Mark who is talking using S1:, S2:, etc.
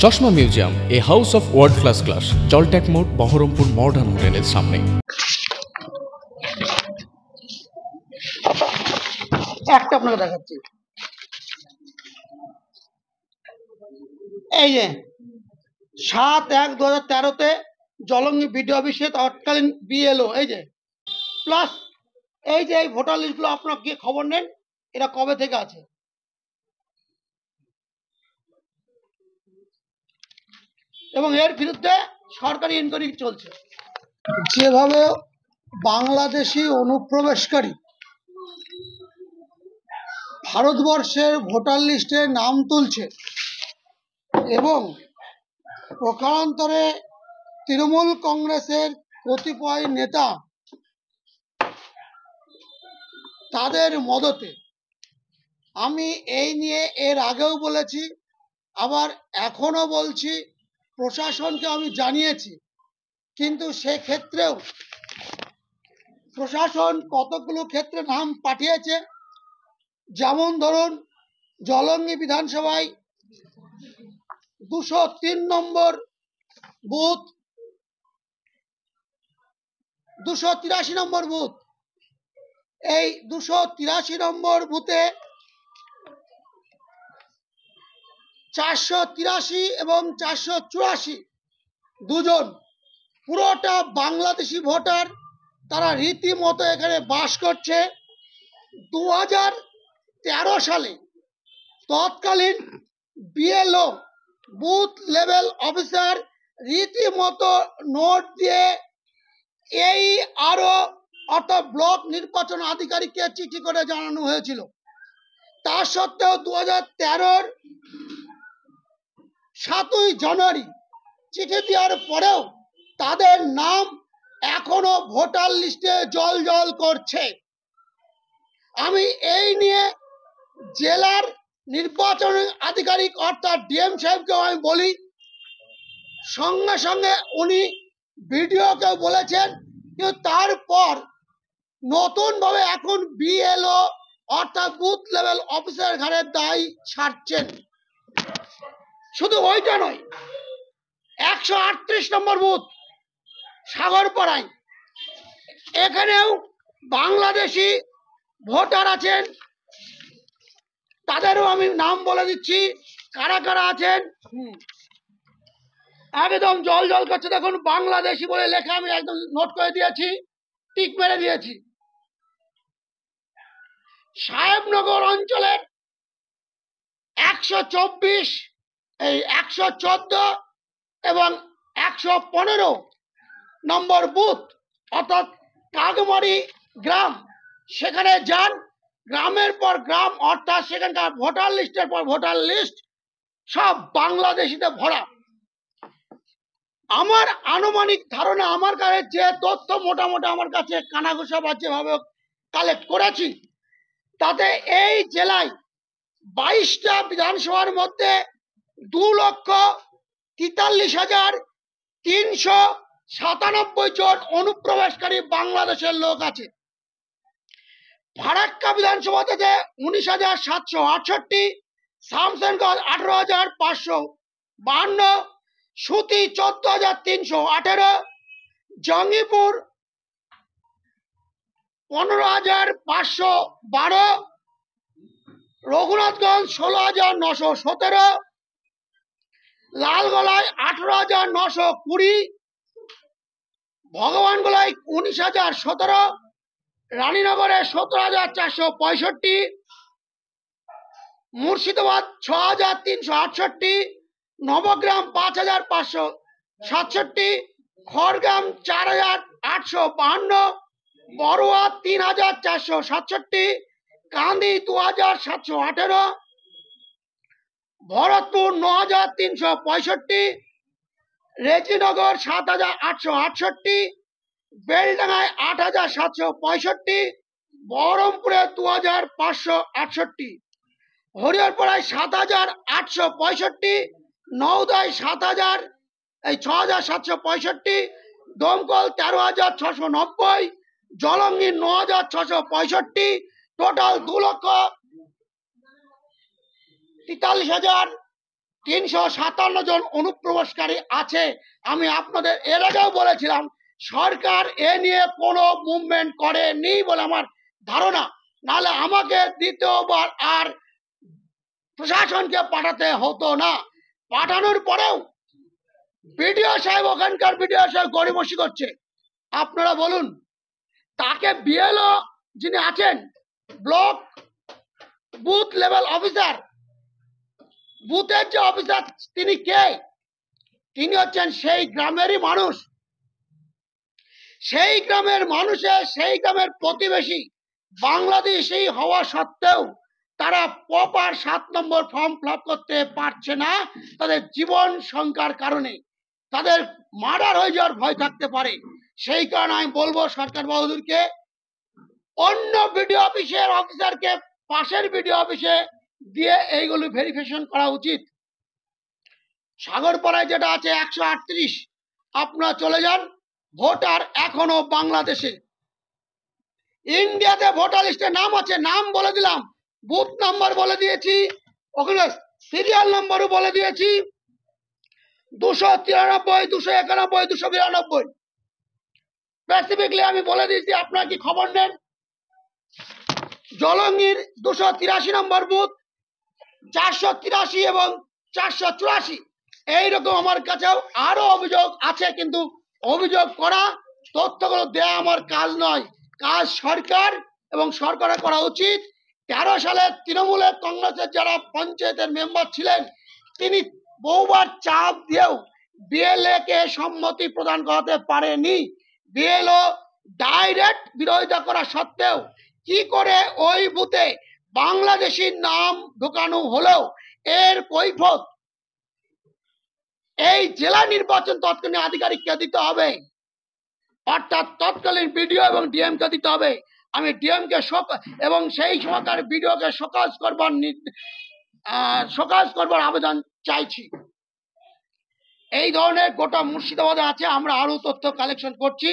S1: চশমা museum, a house of world class, জলট্যাক মোড়, বহরমপুর মডার্ন হোটেলের সামনে।
S2: একটা আপনাকে দেখাচ্ছি, এই যে 7/1/2013-তে জলঙ্গি বিডিও অফিসে তৎকালীন বিএলও, এই যে প্লাস এই যে এই ভোটার লিস্টগুলো আপনারা গিয়ে খবর নেন এরা কবে থেকে আছে। এবং এর বিরুদ্ধে সরকারি ইনকোয়ারি চলছে। যেভাবে বাংলাদেশি অনুপ্রবেশকারী ভারতবর্ষের ভোটার লিস্টে নাম তুলছে এবং প্রকারান্তরে তৃণমূল কংগ্রেসের কতিপয় নেতা তাদের মদতে, আমি এই নিয়ে এর আগেও বলেছি, আবার এখনো বলছি, প্রশাসনকে আমি জানিয়েছি, কিন্তু সেক্ষেত্রেও প্রশাসন কতগুলো ক্ষেত্রে নাম পাঠিয়েছে। যেমন ধরুন জলঙ্গি বিধানসভায় 203 নম্বর বুথ, 283 নম্বর বুথ, এই 283 নম্বর বুথে 483 এবং 484 দুজন পুরোটা বাংলাদেশি ভোটার, তারা রীতিমতো এখানে বাস করছে। 2013 সালে তৎকালীন বিএলও বুথ লেভেল অফিসার রীতিমতো নোট দিয়ে এই আরো অর্থাৎ ব্লক নির্বাচন আধিকারিককে চিঠি করে জানানো হয়েছিল। তা সত্ত্বেও 2013-র 7ই জানুয়ারি চিঠি দেওয়ার পরেও তাদের নাম এখনো ভোটার লিস্টে জল করছে। আমি এই নিয়ে জেলার নির্বাচন আধিকারিক অর্থাৎ ডিএম সাহেবকেও আমি বলি, সঙ্গে সঙ্গে উনি ভিডিওকেও বলেছেন, কিন্তু তারপর নতুনভাবে এখন বিএলও অর্থাৎ বুথ লেভেল অফিসার ঘাড়ের দায় ছাড়ছেন। শুধু ওইটা নয়, 138 নম্বর বুথ সাগরপাড়ায়, এখানেও বাংলাদেশি ভোটার আছেন, তাদেরও আমি নাম বলে দিচ্ছি কারা কারা আছেন। একদম জল করছে, দেখুন বাংলাদেশি বলে লেখা, আমি একদম নোট করে দিয়েছি, টিক মেরে দিয়েছি। সাহেবনগর অঞ্চলের 124, এই 114 এবং 115 নম্বর বুথ অর্থাৎ কাগমারি গ্রাম, সেখানে যান, গ্রামের পর গ্রাম অর্থাৎ সেখানকার ভোটার লিস্টের পর ভোটার লিস্ট সব বাংলাদেশিতে ভরা। আমার আনুমানিক ধারণা, আমার কাছে যে তথ্য মোটামুটি আমার কাছে কানাঘুষা বা যেভাবে কালেক্ট করেছি, তাতে এই জেলায় 22টা বিধানসভার মধ্যে 2,43,397 জন অনুপ্রবেশকারী বাংলাদেশের লোক আছে। ফারাক্কা বিধানসভা থেকে 19,768, শামসেনগঞ্জ 18,552, সুতি 14,318, জঙ্গিপুর 15,512, রঘুনাথগঞ্জ 16,917, লালগোলায় 18,920, ভগবানগোলায় 19,017, রানীনগরে 17,465, মুর্শিদাবাদ 6,368, নবগ্রাম 5,567, খড়গ্রাম 4,852, বড়ুয়া 3,467, কান্দি 2,718, ভরতপুর 9,365, রেজিনগর 7,868, বেলডাঙ্গায় 8,765, বহরমপুরে 2,568, হরিহরপাড়ায় 7,865, নওদায় 6,765, দমকল 13,690, জলঙ্গি 9,665, টোটাল 2,43,000 357 জন অনুপ্রবেশকারী আছে। আমি আপনাদের এর আগেও বলেছিলাম সরকার এ নিয়ে কোনো মুভমেন্ট করেনি বলে আমার ধারণা, নাহলে আমাকে দ্বিতীয়বার আর প্রশাসনকে পাঠাতে হতো না। পাঠানোর পরেও বিডিও সাহেব, ওখানকার বিডিও সাহেব গড়িমসি করছে। আপনারা বলুন, তাকে বিএলও যিনি আছেন, ব্লক বুথ লেভেল অফিসার, বুথের যে অফিসার, তিনি কে? তিনি হচ্ছেন সেই গ্রামেরই মানুষ। সেই গ্রামের মানুষের, সেই গ্রামের প্রতিবেশী বাংলাদেশি হওয়া সত্ত্বেও তারা প্রপার 7 নম্বর ফর্ম ফিল আপ করতে পারছে না। তাদের জীবন সংখ্যার কারণে তাদের মার্ডার হয়ে যাওয়ার ভয় থাকতে পারে। সেই কারণে আমি বলবো সরকার বাহাদুরকে, অন্য বিডিও অফিসের অফিসারকে পাশের বিডিও অফিসে দিয়ে এইগুলো ভেরিফিকেশন করা উচিত। সাগরপাড়ায় যেটা আছে 138, আপনারা চলে যান। ভোটার এখনো বাংলাদেশে, ইন্ডিয়াতে ভোটার লিস্টে নাম আছে, নাম বলে দিলাম, বুথ নাম্বার বলে দিয়েছি, ওখানে সিরিয়াল নাম্বারও বলে দিয়েছি, 293, 291, 292 স্পেসিফিকলি আমি বলে দিয়েছি। আপনারা কি খবর নেন? জলঙ্গির 283 নম্বর বুথ, 483 এবং 484, এইরকম আমার কাছেও আরো অভিযোগ আছে, কিন্তু অভিযোগ করা, তথ্যগুলো দেয়া আমার কাজ নয়, কাজ সরকার এবং সরকারের করা উচিত। 13 সালে তৃণমূলের কংগ্রেসের যারা পঞ্চায়েতের মেম্বার ছিলেন, তিনি বহুবার চাপ দিয়েও বিএলএ কে সম্মতি প্রদান করাতে পারেনি। বিএলও ডাইরেক্ট বিরোধিতা করা সত্ত্বেও কি করে ওই বুথে বাংলাদেশি নাম ঢোকানো হলেও এর কৈফত এই জেলা নির্বাচন তৎকালীন আধিকারিককে দিতে হবে, অর্থাৎ তৎকালীন বিডিও এবং ডিএম কে দিতে হবে। আমি ডিএম কে এবং সেই সময়কার বিডিও কে সকাজ করবার আবেদন চাইছি। এই ধরনের গোটা মুর্শিদাবাদে আছে, আমরা আরো তথ্য কালেকশন করছি।